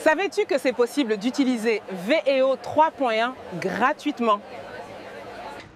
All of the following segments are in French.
Savais-tu que c'est possible d'utiliser VEO 3.1 gratuitement?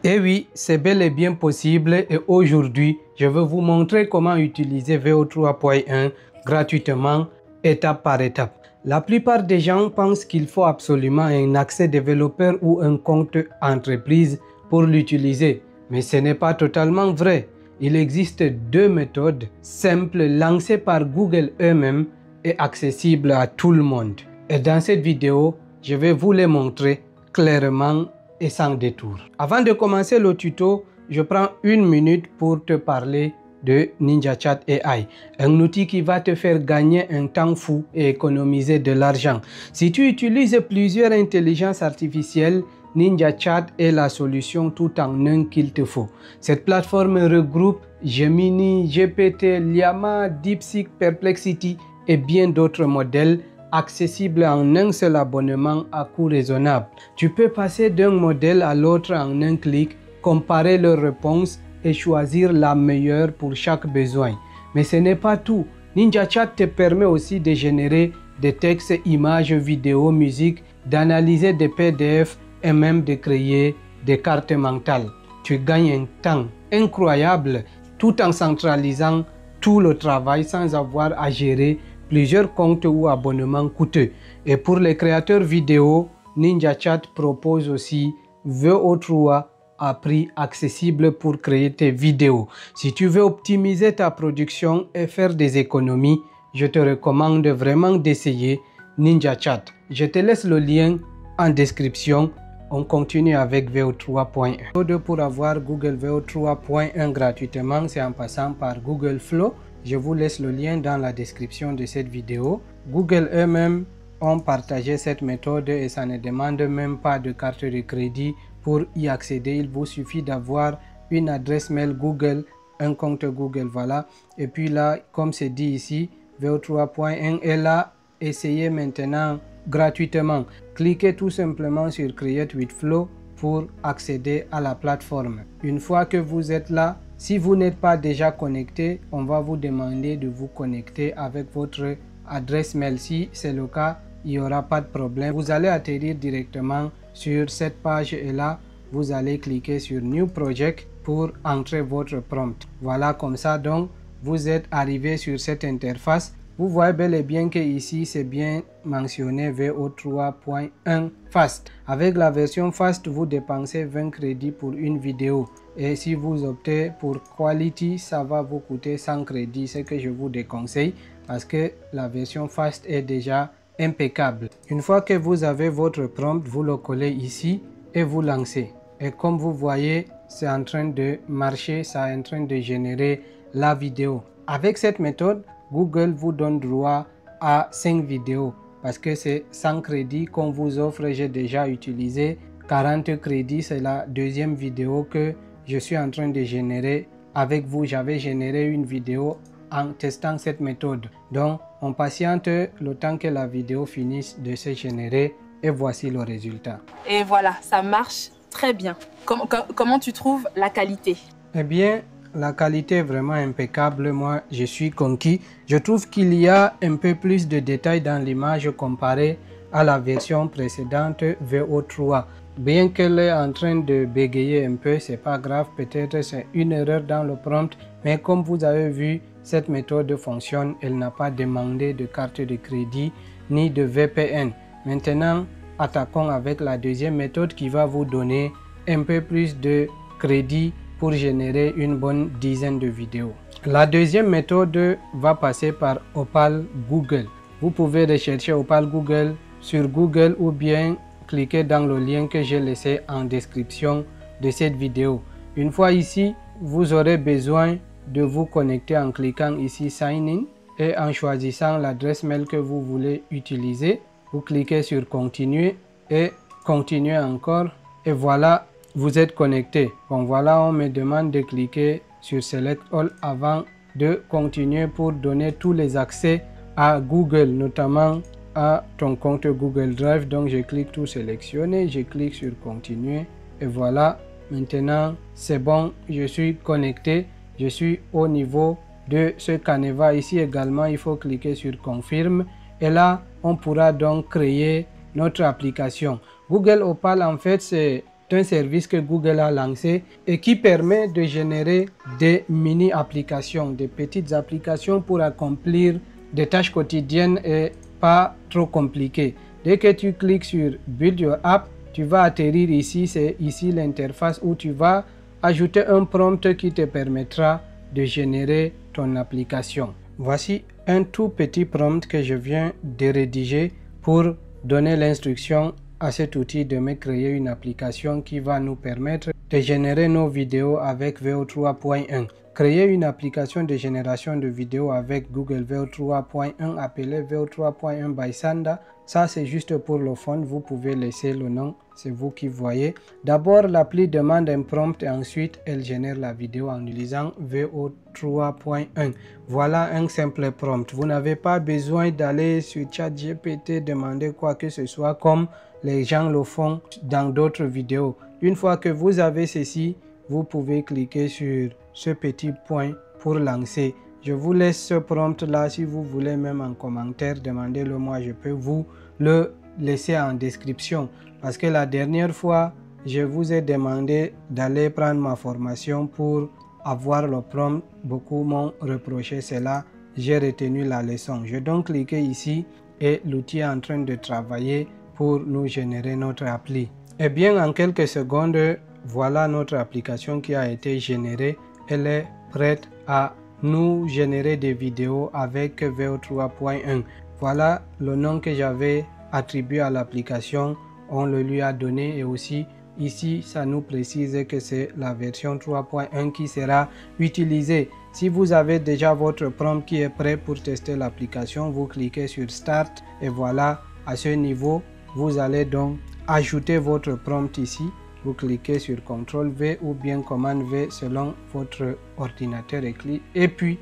Eh oui, c'est bel et bien possible et aujourd'hui, je vais vous montrer comment utiliser VEO 3.1 gratuitement, étape par étape. La plupart des gens pensent qu'il faut absolument un accès développeur ou un compte entreprise pour l'utiliser, mais ce n'est pas totalement vrai. Il existe deux méthodes simples lancées par Google eux-mêmes et accessibles à tout le monde. Et dans cette vidéo, je vais vous les montrer clairement et sans détour. Avant de commencer le tuto, je prends une minute pour te parler de NinjaChat AI, un outil qui va te faire gagner un temps fou et économiser de l'argent. Si tu utilises plusieurs intelligences artificielles, NinjaChat est la solution tout en un qu'il te faut. Cette plateforme regroupe Gemini, GPT, Llama, DeepSeek, Perplexity et bien d'autres modèles accessibles en un seul abonnement à coût raisonnable. Tu peux passer d'un modèle à l'autre en un clic, comparer leurs réponses et choisir la meilleure pour chaque besoin. Mais ce n'est pas tout. NinjaChat te permet aussi de générer des textes, images, vidéos, musique, d'analyser des PDF et même de créer des cartes mentales. Tu gagnes un temps incroyable tout en centralisant tout le travail sans avoir à gérer plusieurs comptes ou abonnements coûteux. Et pour les créateurs vidéo, NinjaChat propose aussi VEO3 à prix accessible pour créer tes vidéos. Si tu veux optimiser ta production et faire des économies, je te recommande vraiment d'essayer NinjaChat. Je te laisse le lien en description. On continue avec VEO 3.1. Pour avoir Google VEO 3.1 gratuitement, c'est en passant par Google Flow. Je vous laisse le lien dans la description de cette vidéo. Google eux-mêmes ont partagé cette méthode et ça ne demande même pas de carte de crédit pour y accéder. Il vous suffit d'avoir une adresse mail Google, un compte Google, voilà. Et puis là, comme c'est dit ici, VEO 3.1 est là. Essayez maintenant gratuitement. Cliquez tout simplement sur Create with Flow pour accéder à la plateforme. Une fois que vous êtes là, si vous n'êtes pas déjà connecté, on va vous demander de vous connecter avec votre adresse mail. Si c'est le cas, il n'y aura pas de problème. Vous allez atterrir directement sur cette page et là, vous allez cliquer sur New Project pour entrer votre prompt. Voilà, comme ça, donc, vous êtes arrivé sur cette interface. Vous voyez bel et bien que ici, c'est bien mentionné VEO 3.1 Fast. Avec la version Fast, vous dépensez 20 crédits pour une vidéo. Et si vous optez pour Quality, ça va vous coûter 100 crédits, ce que je vous déconseille parce que la version Fast est déjà impeccable. Une fois que vous avez votre prompt, vous le collez ici et vous lancez. Et comme vous voyez, c'est en train de marcher, ça est en train de générer la vidéo. Avec cette méthode, Google vous donne droit à 5 vidéos parce que c'est 100 crédits qu'on vous offre. J'ai déjà utilisé 40 crédits, c'est la deuxième vidéo que je suis en train de générer avec vous. J'avais généré une vidéo en testant cette méthode. Donc, on patiente le temps que la vidéo finisse de se générer et voici le résultat. Et voilà, ça marche très bien. Comment tu trouves la qualité? Eh bien, la qualité est vraiment impeccable. Moi, je suis conquis. Je trouve qu'il y a un peu plus de détails dans l'image comparé à la version précédente VEO 3. Bien qu'elle est en train de bégayer un peu, c'est pas grave, peut-être c'est une erreur dans le prompt, mais comme vous avez vu, cette méthode fonctionne, elle n'a pas demandé de carte de crédit ni de VPN. Maintenant, attaquons avec la deuxième méthode qui va vous donner un peu plus de crédit pour générer une bonne dizaine de vidéos. La deuxième méthode va passer par Opal Google. Vous pouvez rechercher Opal Google sur Google ou bien cliquez dans le lien que j'ai laissé en description de cette vidéo. Une fois ici, vous aurez besoin de vous connecter en cliquant ici Sign in et en choisissant l'adresse mail que vous voulez utiliser. Vous cliquez sur Continuer et Continuer encore et voilà, vous êtes connecté. Bon voilà, on me demande de cliquer sur Select All avant de continuer pour donner tous les accès à Google, notamment à ton compte Google Drive. Donc je clique tout sélectionner, je clique sur Continuer et voilà, maintenant c'est bon, je suis connecté, je suis au niveau de ce Caneva. Ici également, il faut cliquer sur Confirme et là on pourra donc créer notre application. Google Opal, en fait, c'est un service que Google a lancé et qui permet de générer des mini-applications, des petites applications pour accomplir des tâches quotidiennes et pas trop compliquées. Dès que tu cliques sur Build Your App, tu vas atterrir ici, c'est ici l'interface où tu vas ajouter un prompt qui te permettra de générer ton application. Voici un tout petit prompt que je viens de rédiger pour donner l'instruction à cet outil de me créer une application qui va nous permettre de générer nos vidéos avec VO 3.1. Créer une application de génération de vidéos avec Google VO 3.1 appelée VO 3.1 by Sanda. Ça, c'est juste pour le fun. Vous pouvez laisser le nom, c'est vous qui voyez. D'abord, l'appli demande un prompt et ensuite, elle génère la vidéo en utilisant VO 3.1. Voilà un simple prompt. Vous n'avez pas besoin d'aller sur ChatGPT demander quoi que ce soit comme les gens le font dans d'autres vidéos. Une fois que vous avez ceci, vous pouvez cliquer sur ce petit point pour lancer. Je vous laisse ce prompt là, si vous voulez même en commentaire, demandez-le moi, je peux vous le laisser en description. Parce que la dernière fois, je vous ai demandé d'aller prendre ma formation pour avoir le prompt. Beaucoup m'ont reproché cela, j'ai retenu la leçon. Je vais donc cliquer ici et l'outil est en train de travailler pour nous générer notre appli. Et bien en quelques secondes, voilà notre application qui a été générée. Elle est prête à nous générer des vidéos avec VO 3.1. Voilà le nom que j'avais attribué à l'application. On le lui a donné et aussi ici ça nous précise que c'est la version 3.1 qui sera utilisée. Si vous avez déjà votre prompt qui est prêt pour tester l'application, vous cliquez sur Start et voilà, à ce niveau, vous allez donc ajouter votre prompt ici. Vous cliquez sur CTRL V ou bien commande V selon votre ordinateur et puis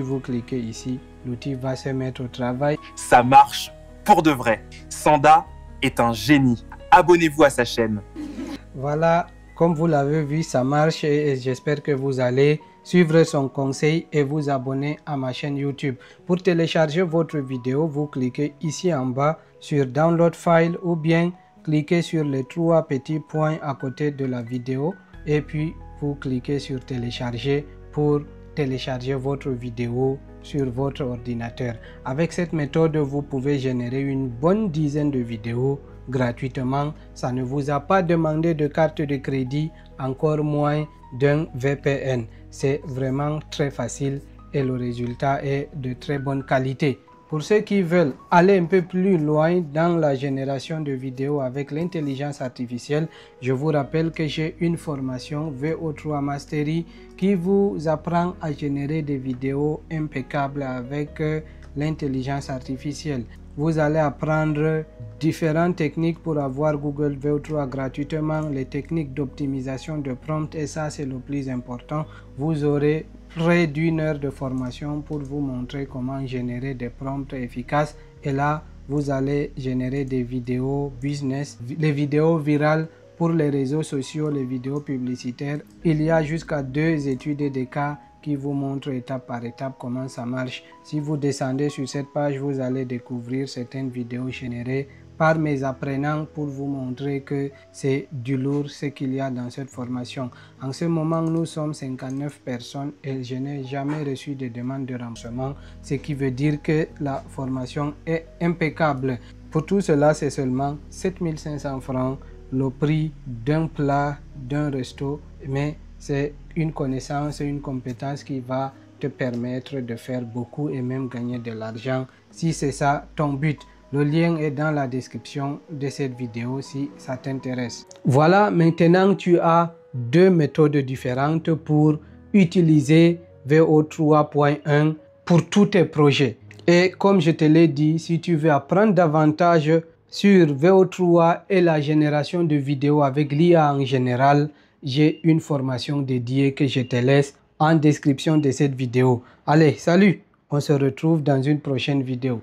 vous cliquez ici. L'outil va se mettre au travail. Ça marche pour de vrai. Sanda est un génie. Abonnez-vous à sa chaîne. Voilà, comme vous l'avez vu, ça marche et j'espère que vous allez suivre son conseil et vous abonner à ma chaîne YouTube. Pour télécharger votre vidéo, vous cliquez ici en bas sur Download File ou bien cliquez sur les trois petits points à côté de la vidéo et puis vous cliquez sur télécharger pour télécharger votre vidéo sur votre ordinateur. Avec cette méthode, vous pouvez générer une bonne dizaine de vidéos gratuitement. Ça ne vous a pas demandé de carte de crédit, encore moins d'un VPN. C'est vraiment très facile et le résultat est de très bonne qualité. Pour ceux qui veulent aller un peu plus loin dans la génération de vidéos avec l'intelligence artificielle, je vous rappelle que j'ai une formation VO3 Mastery qui vous apprend à générer des vidéos impeccables avec l'intelligence artificielle. Vous allez apprendre différentes techniques pour avoir Google VO3 gratuitement, les techniques d'optimisation de prompt et ça c'est le plus important. Vous aurez près d'1 heure de formation pour vous montrer comment générer des prompts efficaces et là vous allez générer des vidéos business, les vidéos virales pour les réseaux sociaux, les vidéos publicitaires. Il y a jusqu'à 2 études et des cas qui vous montrent étape par étape comment ça marche. Si vous descendez sur cette page, vous allez découvrir certaines vidéos générées par mes apprenants pour vous montrer que c'est du lourd ce qu'il y a dans cette formation. En ce moment, nous sommes 59 personnes et je n'ai jamais reçu de demande de remboursement, ce qui veut dire que la formation est impeccable. Pour tout cela, c'est seulement 7500 francs, le prix d'un plat, d'un resto, mais c'est une connaissance et une compétence qui va te permettre de faire beaucoup et même gagner de l'argent si c'est ça ton but. Le lien est dans la description de cette vidéo si ça t'intéresse. Voilà, maintenant tu as 2 méthodes différentes pour utiliser VO 3.1 pour tous tes projets. Et comme je te l'ai dit, si tu veux apprendre davantage sur VO3 et la génération de vidéos avec l'IA en général, j'ai une formation dédiée que je te laisse en description de cette vidéo. Allez, salut! On se retrouve dans une prochaine vidéo.